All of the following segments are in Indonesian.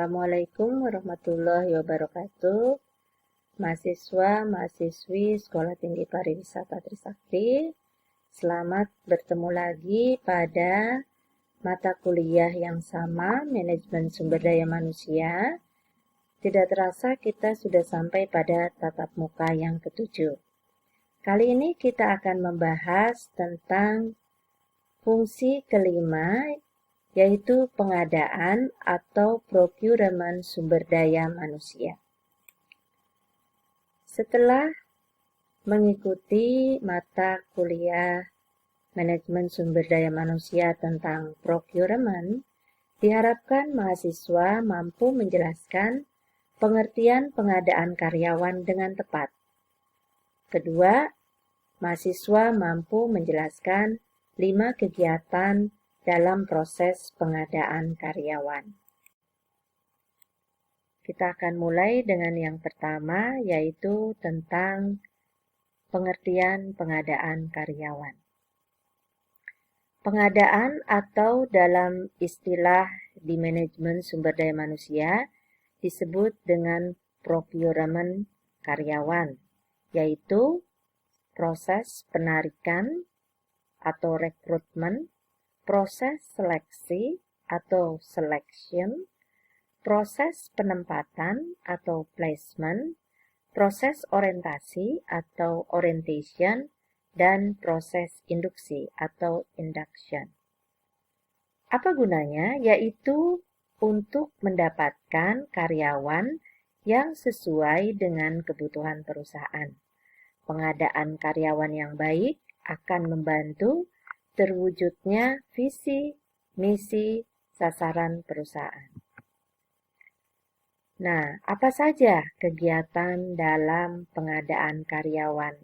Assalamualaikum warahmatullahi wabarakatuh. Mahasiswa, mahasiswi Sekolah Tinggi Pariwisata Trisakti, selamat bertemu lagi pada mata kuliah yang sama, Manajemen Sumber Daya Manusia. Tidak terasa kita sudah sampai pada tatap muka yang ketujuh. Kali ini kita akan membahas tentang fungsi kelima, yaitu pengadaan atau procurement sumber daya manusia. Setelah mengikuti mata kuliah manajemen sumber daya manusia tentang procurement, diharapkan mahasiswa mampu menjelaskan pengertian pengadaan karyawan dengan tepat. Kedua, mahasiswa mampu menjelaskan 5 kegiatan dalam proses pengadaan karyawan. Kita akan mulai dengan yang pertama, yaitu tentang pengertian pengadaan karyawan. Pengadaan atau dalam istilah di manajemen sumber daya manusia disebut dengan procurement karyawan, yaitu proses penarikan atau rekrutmen, proses seleksi atau selection, proses penempatan atau placement, proses orientasi atau orientation, dan proses induksi atau induction. Apa gunanya? Yaitu untuk mendapatkan karyawan yang sesuai dengan kebutuhan perusahaan. Pengadaan karyawan yang baik akan membantu terwujudnya visi, misi, sasaran perusahaan. Nah, apa saja kegiatan dalam pengadaan karyawan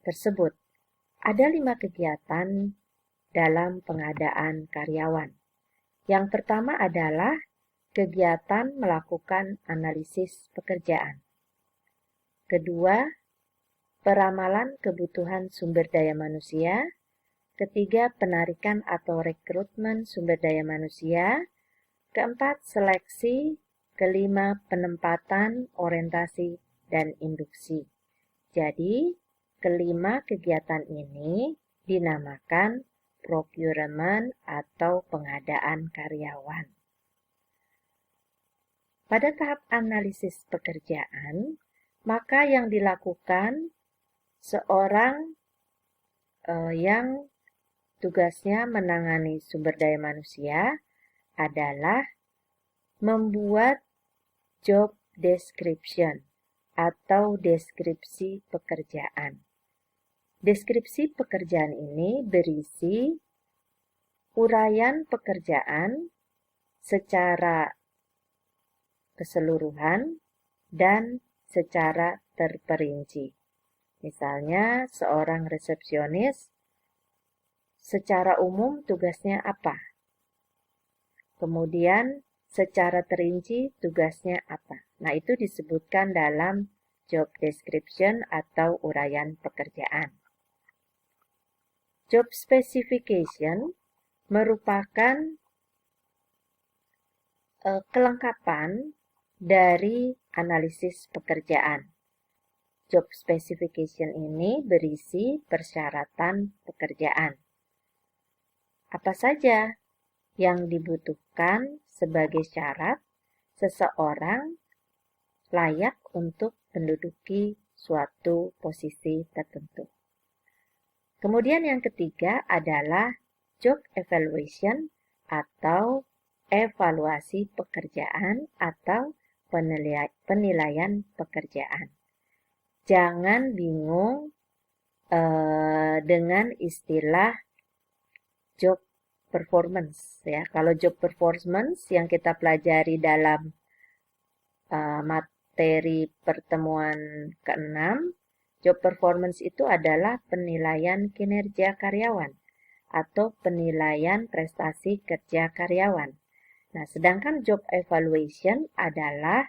tersebut? Ada 5 kegiatan dalam pengadaan karyawan. Yang pertama adalah kegiatan melakukan analisis pekerjaan. Kedua, peramalan kebutuhan sumber daya manusia. Ketiga, penarikan atau rekrutmen sumber daya manusia. Keempat, seleksi. Kelima, penempatan, orientasi, dan induksi. Jadi, kelima kegiatan ini dinamakan procurement atau pengadaan karyawan. Pada tahap analisis pekerjaan, maka yang dilakukan seorang yang tugasnya menangani sumber daya manusia adalah membuat job description atau deskripsi pekerjaan. Deskripsi pekerjaan ini berisi uraian pekerjaan secara keseluruhan dan secara terperinci. Misalnya, seorang resepsionis secara umum tugasnya apa? Kemudian secara terinci tugasnya apa? Nah, itu disebutkan dalam job description atau uraian pekerjaan. Job specification merupakan kelengkapan dari analisis pekerjaan. Job specification ini berisi persyaratan pekerjaan. Apa saja yang dibutuhkan sebagai syarat seseorang layak untuk menduduki suatu posisi tertentu. Kemudian yang ketiga adalah job evaluation atau evaluasi pekerjaan atau penilaian pekerjaan. Jangan bingung dengan istilah job performance ya. Kalau job performance yang kita pelajari dalam materi pertemuan ke-6, job performance itu adalah penilaian kinerja karyawan atau penilaian prestasi kerja karyawan. Nah, sedangkan job evaluation adalah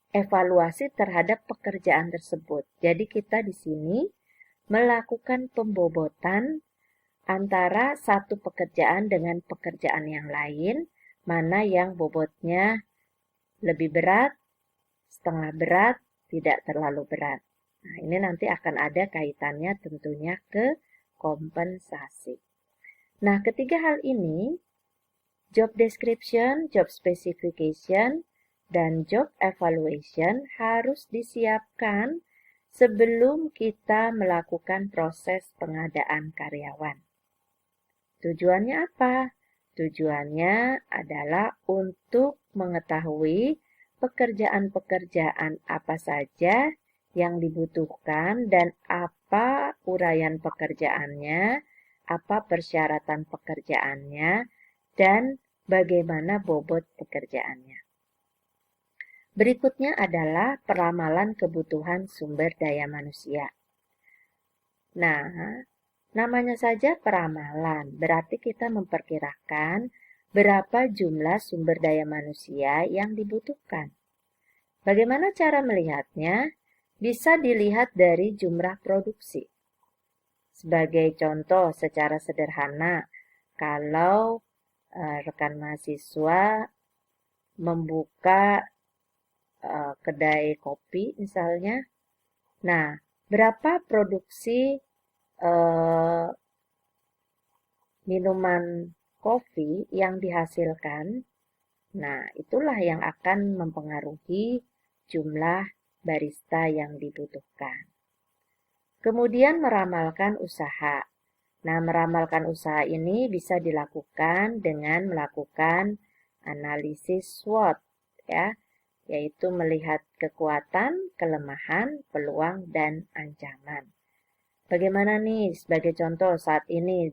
evaluasi terhadap pekerjaan tersebut. Jadi kita di sini melakukan pembobotan antara satu pekerjaan dengan pekerjaan yang lain, mana yang bobotnya lebih berat, setengah berat, tidak terlalu berat. Nah, ini nanti akan ada kaitannya tentunya ke kompensasi. Nah, ketiga hal ini, job description, job specification, dan job evaluation harus disiapkan sebelum kita melakukan proses pengadaan karyawan. Tujuannya apa? Tujuannya adalah untuk mengetahui pekerjaan-pekerjaan apa saja yang dibutuhkan dan apa uraian pekerjaannya, apa persyaratan pekerjaannya, dan bagaimana bobot pekerjaannya. Berikutnya adalah peramalan kebutuhan sumber daya manusia. Nah, namanya saja peramalan, berarti kita memperkirakan berapa jumlah sumber daya manusia yang dibutuhkan. Bagaimana cara melihatnya? Bisa dilihat dari jumlah produksi. Sebagai contoh secara sederhana, kalau rekan mahasiswa membuka kedai kopi misalnya, nah berapa produksi minuman kopi yang dihasilkan, nah itulah yang akan mempengaruhi jumlah barista yang dibutuhkan. Kemudian meramalkan usaha. Nah, meramalkan usaha ini bisa dilakukan dengan melakukan analisis SWOT, ya, yaitu melihat kekuatan, kelemahan, peluang, dan ancaman. Bagaimana nih sebagai contoh saat ini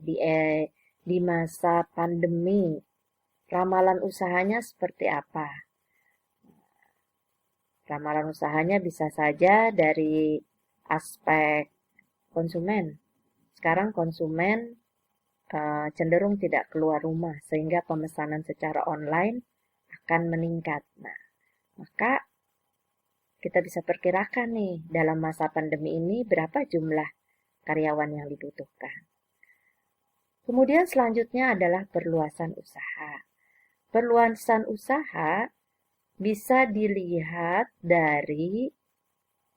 di masa pandemi, ramalan usahanya seperti apa? Ramalan usahanya bisa saja dari aspek konsumen. Sekarang konsumen cenderung tidak keluar rumah sehingga pemesanan secara online akan meningkat. Nah, maka kita bisa perkirakan nih dalam masa pandemi ini berapa jumlah karyawan yang dibutuhkan. Kemudian selanjutnya adalah perluasan usaha. Perluasan usaha bisa dilihat dari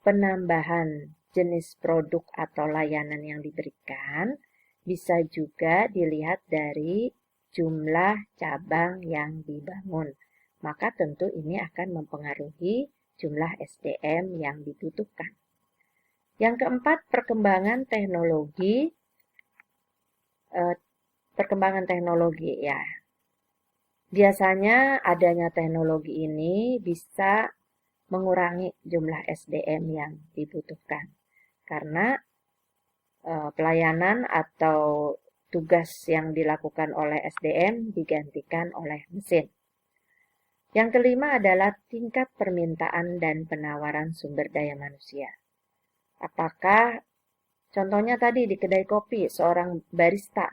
penambahan jenis produk atau layanan yang diberikan, bisa juga dilihat dari jumlah cabang yang dibangun. Maka tentu ini akan mempengaruhi jumlah SDM yang dibutuhkan. Yang keempat, perkembangan teknologi. Perkembangan teknologi ya. Biasanya adanya teknologi ini bisa mengurangi jumlah SDM yang dibutuhkan. Karena pelayanan atau tugas yang dilakukan oleh SDM digantikan oleh mesin. Yang kelima adalah tingkat permintaan dan penawaran sumber daya manusia. Apakah contohnya tadi di kedai kopi, seorang barista,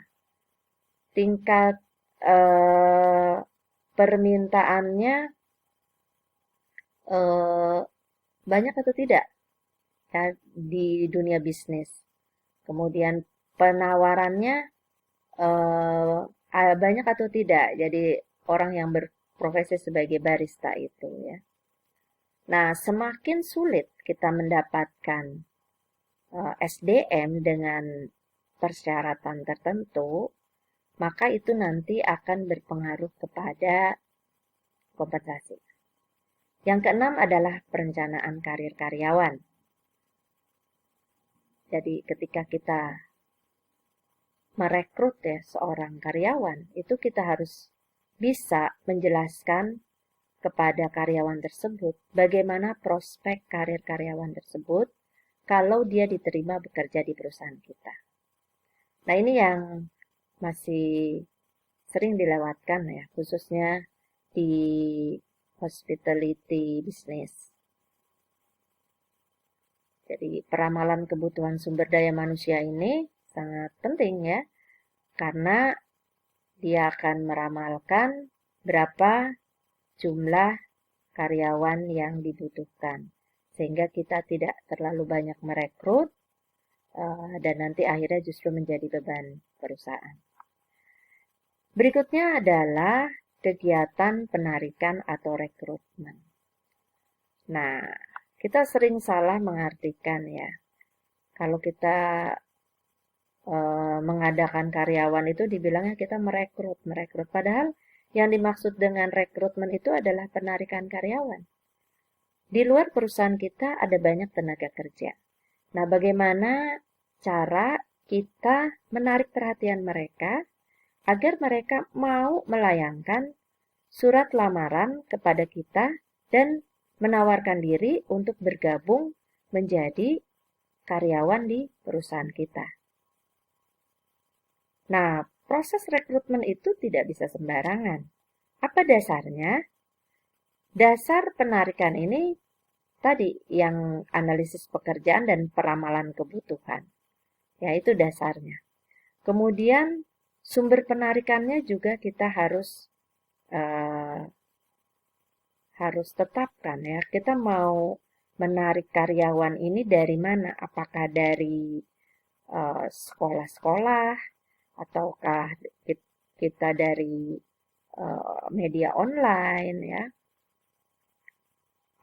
tingkat permintaannya banyak atau tidak ya, di dunia bisnis. Kemudian penawarannya banyak atau tidak. Jadi orang yang berprofesi sebagai barista itu ya. Nah, semakin sulit kita mendapatkan SDM dengan persyaratan tertentu, maka itu nanti akan berpengaruh kepada kompensasi. Yang keenam adalah perencanaan karir karyawan. Jadi ketika kita merekrut ya seorang karyawan, itu kita harus bisa menjelaskan kepada karyawan tersebut bagaimana prospek karir karyawan tersebut kalau dia diterima bekerja di perusahaan kita. Nah, ini yang masih sering dilewatkan ya, khususnya di hospitality business. Jadi peramalan kebutuhan sumber daya manusia ini sangat penting ya, karena dia akan meramalkan berapa jumlah karyawan yang dibutuhkan. Sehingga kita tidak terlalu banyak merekrut dan nanti akhirnya justru menjadi beban perusahaan. Berikutnya adalah kegiatan penarikan atau rekrutmen. Nah, kita sering salah mengartikan ya. Kalau kita mengadakan karyawan itu dibilangnya kita merekrut. Padahal yang dimaksud dengan rekrutmen itu adalah penarikan karyawan. Di luar perusahaan kita ada banyak tenaga kerja. Nah, bagaimana cara kita menarik perhatian mereka agar mereka mau melayangkan surat lamaran kepada kita dan menawarkan diri untuk bergabung menjadi karyawan di perusahaan kita. Nah, proses rekrutmen itu tidak bisa sembarangan. Apa dasarnya? Dasar penarikan ini tadi yang analisis pekerjaan dan peramalan kebutuhan. Ya, itu dasarnya. Kemudian sumber penarikannya juga kita harus tetapkan ya. Kita mau menarik karyawan ini dari mana? Apakah dari sekolah-sekolah ataukah kita dari media online ya?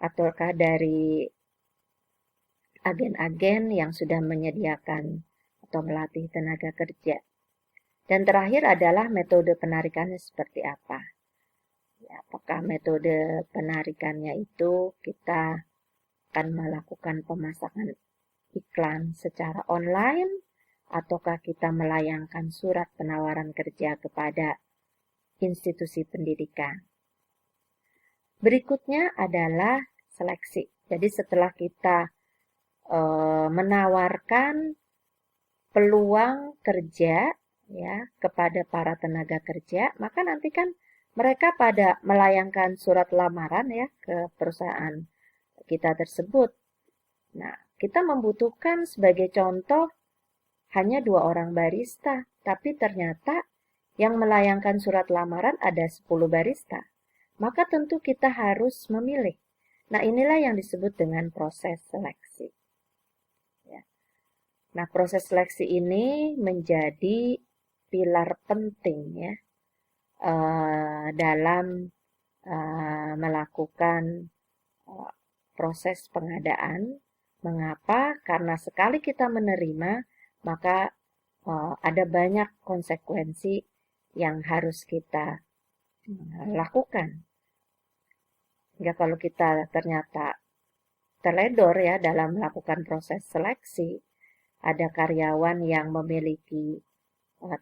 Ataukah dari agen-agen yang sudah menyediakan atau melatih tenaga kerja. Dan terakhir adalah metode penarikannya seperti apa. Ya, apakah metode penarikannya itu kita akan melakukan pemasangan iklan secara online, ataukah kita melayangkan surat penawaran kerja kepada institusi pendidikan. Berikutnya adalah seleksi. Jadi setelah kita menawarkan peluang kerja ya kepada para tenaga kerja, maka nanti kan mereka pada melayangkan surat lamaran ya ke perusahaan kita tersebut. Nah, kita membutuhkan sebagai contoh hanya 2 orang barista, tapi ternyata yang melayangkan surat lamaran ada 10 barista. Maka tentu kita harus memilih. Nah, inilah yang disebut dengan proses seleksi. Nah, proses seleksi ini menjadi pilar penting ya dalam melakukan proses pengadaan. Mengapa? Karena sekali kita menerima, maka ada banyak konsekuensi yang harus kita lakukan. Ya, kalau kita ternyata teledor ya dalam melakukan proses seleksi, ada karyawan yang memiliki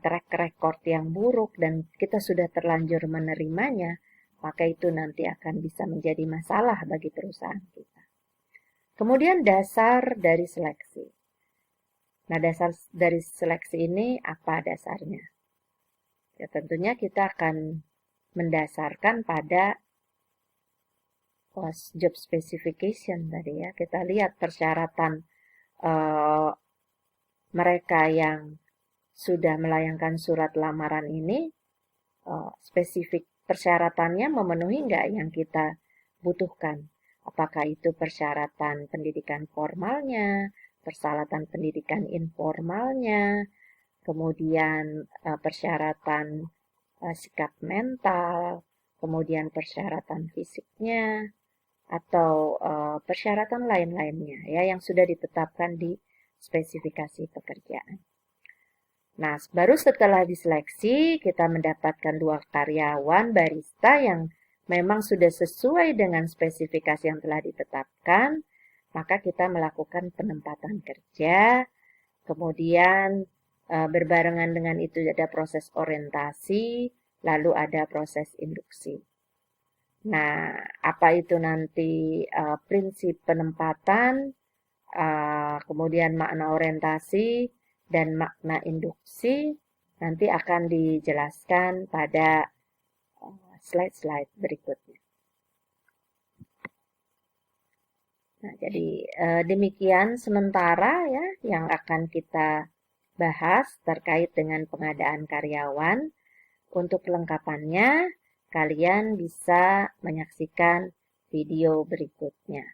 track record yang buruk dan kita sudah terlanjur menerimanya, maka itu nanti akan bisa menjadi masalah bagi perusahaan kita. Kemudian dasar dari seleksi. Nah, dasar dari seleksi ini apa dasarnya? Ya, tentunya kita akan mendasarkan pada job specification tadi ya. Kita lihat persyaratan mereka yang sudah melayangkan surat lamaran ini, spesifik persyaratannya memenuhi nggak yang kita butuhkan. Apakah itu persyaratan pendidikan formalnya, persyaratan pendidikan informalnya, kemudian persyaratan sikap mental, kemudian persyaratan fisiknya, atau persyaratan lain-lainnya ya yang sudah ditetapkan di spesifikasi pekerjaan. Nah, baru setelah diseleksi, kita mendapatkan 2 karyawan barista yang memang sudah sesuai dengan spesifikasi yang telah ditetapkan, maka kita melakukan penempatan kerja, kemudian berbarengan dengan itu ada proses orientasi, lalu ada proses induksi. Nah, apa itu nanti prinsip penempatan, kemudian makna orientasi, dan makna induksi nanti akan dijelaskan pada slide-slide berikutnya. Nah, jadi demikian sementara ya yang akan kita bahas terkait dengan pengadaan karyawan. Untuk kelengkapannya, kalian bisa menyaksikan video berikutnya.